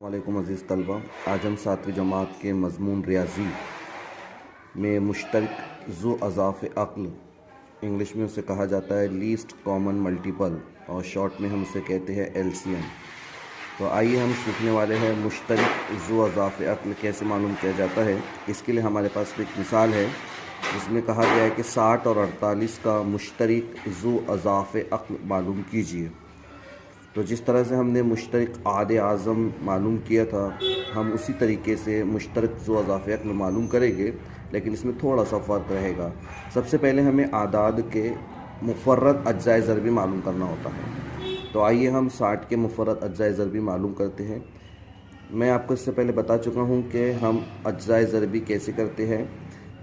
वालेकुम अज़ीज़ तलबा, आज हम सातवीं जमात के मज़मून रियाज़ी में मुश्तरक ज़ु अज़ाफ़ अक़्ल, इंग्लिश में उसे कहा जाता है लीस्ट कॉमन मल्टीपल और शॉर्ट में हम उसे कहते हैं एलसीएम। तो आइए हम सीखने वाले हैं मुश्तरक ज़ु अज़ाफ़ अक़्ल कैसे मालूम किया जाता है। इसके लिए हमारे पास एक मिसाल है जिसमें कहा गया है कि 60 और 48 का मुश्तरक ज़ु अज़ाफ़ अक़्ल मालूम कीजिए। तो जिस तरह से हमने मुश्तरक आदे आज़म मालूम किया था, हम उसी तरीके से मुश्तरक ज़ु अज़ाफ़ अक़्ल मालूम करेंगे, लेकिन इसमें थोड़ा सा फ़र्क रहेगा। सबसे पहले हमें आदाद के मुफ़र्रद अज्ज़ाए ज़रबी मालूम करना होता है। तो आइए हम 60 के मुफ़र्रद अज्ज़ाए ज़रबी मालूम करते हैं। मैं आपको इससे पहले बता चुका हूँ कि हम अज्ज़ाए ज़रबी कैसे करते हैं।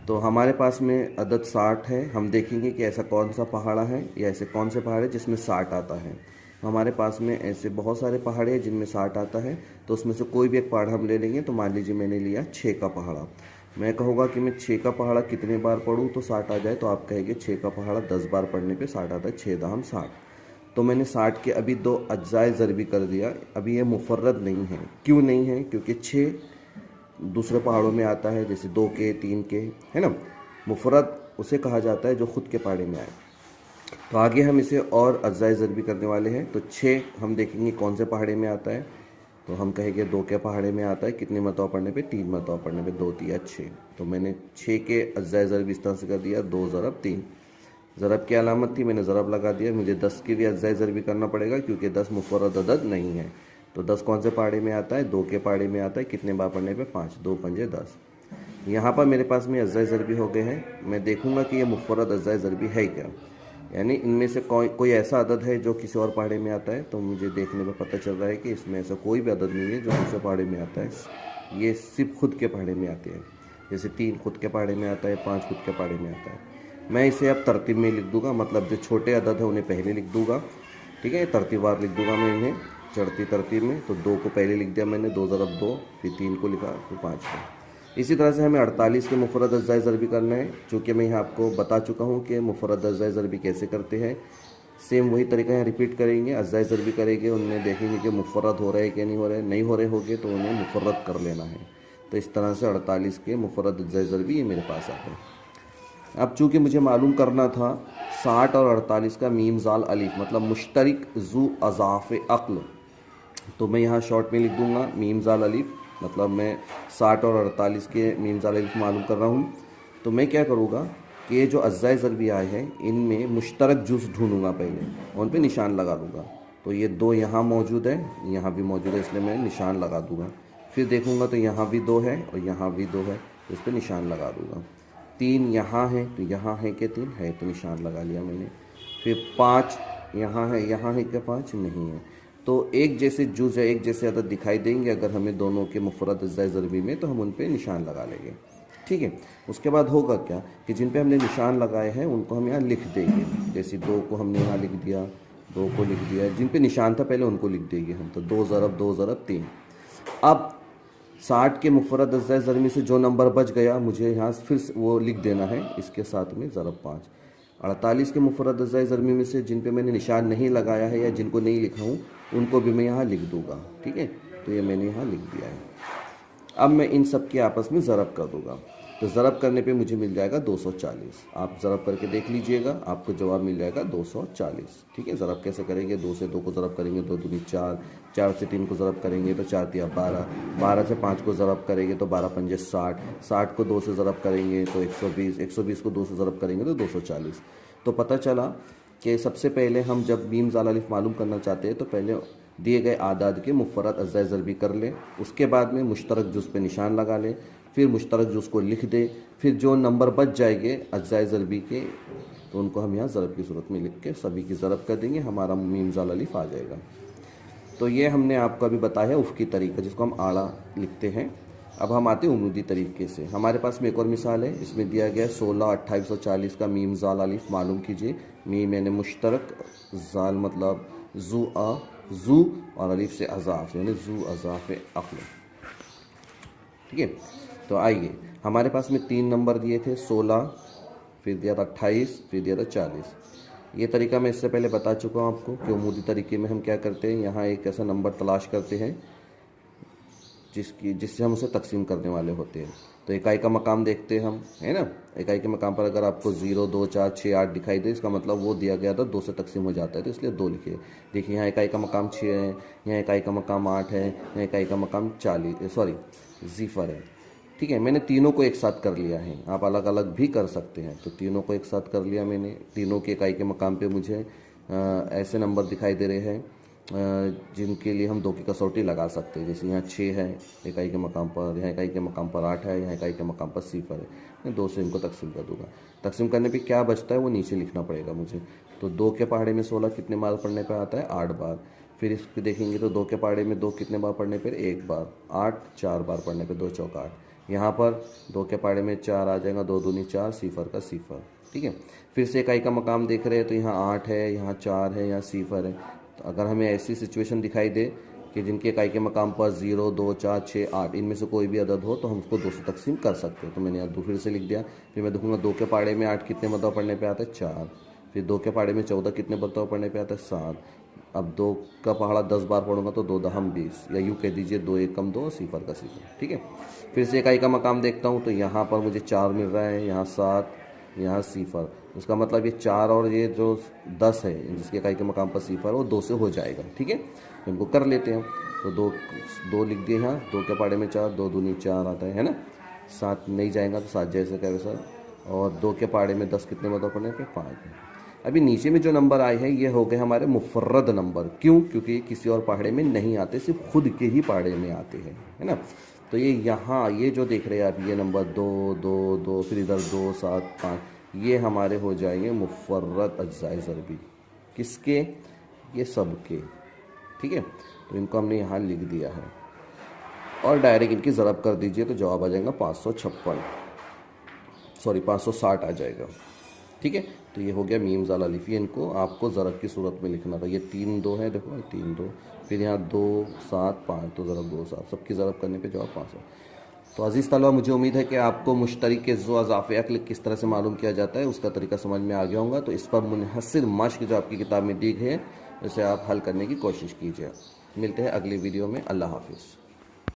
तो हमारे पास में अदद 60 है। हम देखेंगे कि ऐसा कौन सा पहाड़ा है या ऐसे कौन से पहाड़ है जिसमें 60 आता है। हमारे पास में ऐसे बहुत सारे पहाड़े हैं जिनमें 60 आता है, तो उसमें से कोई भी एक पहाड़ हम ले लेंगे। तो मान लीजिए मैंने लिया 6 का पहाड़ा। मैं कहूँगा कि मैं 6 का पहाड़ा कितने बार पढ़ूँ तो 60 आ जाए, तो आप कहेंगे 6 का पहाड़ा 10 बार पढ़ने पे 60 आता है, 6 दहम 60। तो मैंने 60 के अभी 2 अज्ज़ाए ज़रबी कर दिया। अभी ये मुफ़र्रद नहीं है। क्यों नहीं है? क्योंकि 6 दूसरे पहाड़ों में आता है, जैसे 2 के 3 के, है ना। मुफ़र्रद उसे कहा जाता है जो ख़ुद के पहाड़े में आए। तो आगे हम इसे और अज्ज़ाए ज़रबी करने वाले हैं। तो 6 हम देखेंगे कौन से पहाड़े में आता है। तो हम कहेंगे 2 के पहाड़े में आता है। कितनी मरतबा पढ़ने पे? 3 मरतबा पढ़ने पे। 2 तिया 6। तो मैंने 6 के अज्ज़ाए ज़रबी इस तरह से कर दिया, 2 ज़रब 3। ज़रब की अलामत थी, मैंने ज़रब लगा दिया। मुझे 10 के लिए अज्ज़ाए ज़रबी करना पड़ेगा क्योंकि 10 मुफ़र्रद अदद नहीं है। तो 10 कौन से पहाड़े में आता है? 2 के पहाड़े में आता है। कितने बार पढ़ने पे? 5। 2 पंजे 10। यहाँ पर मेरे पास में अज्ज़ाए ज़रबी हो गए हैं। मैं देखूँगा कि ये मुफ़र्रद अज्ज़ाए ज़रबी है क्या, यानी इनमें से कोई ऐसा अदद है जो किसी और पहाड़े में आता है। तो मुझे देखने में पता चल रहा है कि इसमें ऐसा कोई भी अदद नहीं है जो दूसरे पहाड़े में आता है। ये सिर्फ खुद के पहाड़े में आते हैं। जैसे 3 खुद के पहाड़े में आता है, 5 खुद के पहाड़े में आता है। मैं इसे अब तरतीब में लिख दूंगा, मतलब जो छोटे अदद है उन्हें पहले लिख दूंगा, ठीक है। तरतीबवार लिख दूंगा मैं इन्हें चढ़ती तरतीब में। तो 2 को पहले लिख दिया मैंने, 2 ज़रब 2, फिर 3 को लिखा, फिर 5 को। इसी तरह से हमें 48 के मुफ़र्रद अज्ज़ाए ज़रबी करना है। चूँकि मैं यहाँ आपको बता चुका हूँ कि मुफ़र्रद अज्ज़ाए ज़रबी कैसे करते हैं। सेम वही तरीका यहाँ रिपीट करेंगे। अज्ज़ाए ज़रबी करेंगे, उनमें देखेंगे कि मुफ़र्रद हो रहे हैं कि नहीं हो रहे। नहीं हो रहे होंगे तो उन्हें मुफ़र्रद कर लेना है। तो इस तरह से 48 के मुफ़र्रद अज्ज़ाए ज़रबी ये मेरे पास आते हैं। अब चूँकि मुझे मालूम करना था 60 और 48 का मीम ज़ाल अलिफ, मतलब मुश्तरक ज़ु अज़ाफ़ अक़्ल, तो मैं यहाँ शॉर्ट में लिख दूँगा मीम ज़ाल अलिफ। मतलब मैं 60 और 48 के मीम ज़ाल अलिफ मालूम कर रहा हूँ। तो मैं क्या करूँगा कि ये जो अज्ज़ाए ज़रबी आए हैं इनमें मुश्तरक जुज़ ढूंढूंगा पहले, उन पे निशान लगा दूँगा। तो ये 2 यहाँ मौजूद है, यहाँ भी मौजूद है, इसलिए मैं निशान लगा दूँगा। फिर देखूँगा तो यहाँ भी 2 है और यहाँ भी 2 है, तो इस पर निशान लगा दूँगा। 3 यहाँ है, तो यहाँ है कि 3 है, तो निशान लगा लिया मैंने। फिर 5 यहाँ है क्या 5 नहीं है। तो एक जैसे जुज़ है, एक जैसे अदद दिखाई देंगे अगर हमें दोनों के मुफ़र्रद अज्ज़ाए ज़रबी में, तो हम उन पे निशान लगा लेंगे, ठीक है। उसके बाद होगा क्या कि जिन पे हमने निशान लगाए हैं उनको हम यहाँ लिख देंगे। जैसे 2 को हमने यहाँ लिख दिया, 2 को लिख दिया, जिन पे निशान था पहले उनको लिख देंगे हम। तो 2 ज़रब 3। अब 60 के मुफ़र्रद अज्ज़ाए ज़रबी से जो नंबर बच गया मुझे यहाँ फिर वो लिख देना है इसके साथ में ज़रब 5। 48 के मुफ़र्रद अज्ज़ाए ज़रबी में से जिन पे मैंने निशान नहीं लगाया है या जिनको नहीं लिखा हूँ उनको भी मैं यहाँ लिख दूँगा, ठीक है। तो ये मैंने यहाँ लिख दिया है। अब मैं इन सब के आपस में ज़रब कर दूँगा। तो ज़रब करने पे मुझे मिल जाएगा 240। आप ज़रब करके देख लीजिएगा, आपको जवाब मिल जाएगा 240, ठीक है। ज़रब कैसे करेंगे? 2 से 2 को ज़रब करेंगे, 2 दूनी 4, 4 से 3 को ज़रब करेंगे तो 4 तिया 12, 12 से 5 को ज़रब करेंगे तो 12 पंजे 60, 60 को 2 से ज़रब करेंगे तो 120, 120 को 2 से ज़रब करेंगे तो 240। तो पता चला कि सबसे पहले हम जब मीम ज़ाल अलिफ मालूम करना चाहते हैं तो पहले दिए गए आदाद के मुफ़र्रद अज्ज़ाए ज़रबी कर लें। उसके बाद में मुश्तरक जुज़ पे निशान लगा लें, फिर मुश्तरक जुज़ को लिख दें। फिर जो नंबर बच जाएंगे अज्ज़ाए ज़रबी के तो उनको हम यहाँ ज़रब की सूरत में लिख के सभी की ज़रब कर देंगे, हमारा मीम ज़ाल अलिफ आ जाएगा। तो ये हमने आपको अभी बताया उफ़की तरीका, जिसको हम आड़ा लिखते हैं। अब हम आते हैं उमूदी तरीके से। हमारे पास में एक और मिसाल है, इसमें दिया गया है 16, 28 और 40 का मीम ज़ाल अलिफ मालूम कीजिए। मीम यानी मुश्तरक, ज़ाल मतलब ज़ू और अलिफ से अज़ाफ़ यानी ज़ू अज़ाफ़ अक़्ल, ठीक है। तो आइए, हमारे पास में 3 नंबर दिए थे, 16, फिर दिया था 28, फिर दिया था 40। ये तरीका मैं इससे पहले बता चुका हूँ आपको कि उमूदी तरीके में हम क्या करते हैं, यहाँ एक ऐसा नंबर तलाश करते हैं जिससे हम उसे तकसीम करने वाले होते हैं। तो इकाई का मकाम देखते हैं हम, है ना। इकाई के मकाम पर अगर आपको 0, 2, 4, 6, 8 दिखाई दे, इसका मतलब वो दिया गया था 2 से तकसीम हो जाता है, तो इसलिए 2 लिखिए। देखिए यहाँ इकाई का मकाम 6 है, यहाँ इकाई का मकाम 8 है, यहाँ इकाई का मकाम 0 है। ठीक है, मैंने तीनों को एक साथ कर लिया है, आप अलग अलग भी कर सकते हैं। तो तीनों को एक साथ कर लिया मैंने। तीनों के इकाई के मकाम पे मुझे ऐसे नंबर दिखाई दे रहे हैं जिनके लिए हम 2 की कसौटी लगा सकते हैं। जैसे यहाँ 6 है इकाई के मकाम पर, यहाँ इकाई के मकाम पर 8 है, यहाँ इकाई के मकाम पर 0 है। मैं 2 से इनको तकसीम कर दूंगा। तकसीम करने पे क्या बचता है वो नीचे लिखना पड़ेगा मुझे। तो 2 के पहाड़े में 16 कितने बार पढ़ने पर आता है? 8 बार। फिर इसको देखेंगे तो 2 के पहाड़े में 2 कितने बार पढ़ने पर? 1 बार। 8 4 बार पढ़ने पर 2 चौका 8। यहाँ पर 2 के पहाड़े में 4 आ जाएगा, 2 दूनी 4, 0 का 0। ठीक है, फिर से इकाई का मकाम देख रहे हैं तो यहाँ 8 है, यहाँ 4 है, यहाँ 0 है। तो अगर हमें ऐसी सिचुएशन दिखाई दे कि जिनके इकाई के मकाम पर 0, 2, 4, 6, 8 इनमें से कोई भी अदद हो तो हम उसको 2 से तकसीम कर सकते हैं। तो मैंने यहाँ 2 फिर से लिख दिया। फिर मैं देखूँगा 2 के पहाड़े में 8 कितने मरतबा पढ़ने पे आता है? 4। फिर 2 के पहाड़े में 14 कितने मरतबा पढ़ने पे आता है? 7। अब 2 का पहाड़ा 10 बार पढ़ूंगा तो 2 दहम 20, या यूँ कह दीजिए 2 एकम 2, 0 का 0। ठीक है, फिर से इकाई का मकाम देखता हूँ तो यहाँ पर मुझे 4 मिल रहा है, यहाँ 7, यहाँ 0। उसका मतलब ये 4 और ये जो 10 है जिसके इकाई के मकाम पर 0 वो 2 से हो जाएगा। ठीक है, तो इनको कर लेते हैं। तो 2 लिख दिए यहाँ। 2 के पहाड़े में 4, 2 दूनी 4 आता है ना। 7 नहीं जाएगा तो 7 जैसे कह वैसा। और 2 के पहाड़े में 10 कितने मतलब पढ़ने पे? 5। अभी नीचे में जो नंबर आए हैं ये हो गए हमारे मुफर्रद नंबर। क्यों? क्योंकि किसी और पहाड़े में नहीं आते, सिर्फ खुद के ही पहाड़े में आते हैं, है ना। तो ये यहाँ ये जो देख रहे हैं आप, ये नंबर 2, 2, 2, फिर इधर 2, 7, 5, ये हमारे हो जाएंगे मुफर्रद अज्जाए ज़रबी। किसके? ये सब के। ठीक है, तो इनको हमने यहाँ लिख दिया है और डायरेक्ट इनकी ज़रब कर दीजिए तो जवाब आ जाएगा 560 आ जाएगा। ठीक है, तो ये हो गया मीम ज़ाल अलिफ। ये इनको आपको ज़रब की सूरत में लिखना था। ये 3 2 है, देखो 3 2, फिर यहाँ 2 7 5, तो ज़रब 2 7, सबकी ज़रब करने पे जवाब 500। तो अज़ीज़ तलबा, मुझे उम्मीद है कि आपको मुश्तरिक ज़ो अज़ाफ़े अक्ल किस तरह से मालूम किया जाता है उसका तरीका समझ में आ गया होगा। तो इस पर मुनहसिर मश्क जो आपकी किताब में दी है उसे आप हल करने की कोशिश कीजिए। मिलते हैं अगली वीडियो में। अल्लाह हाफ़िज़।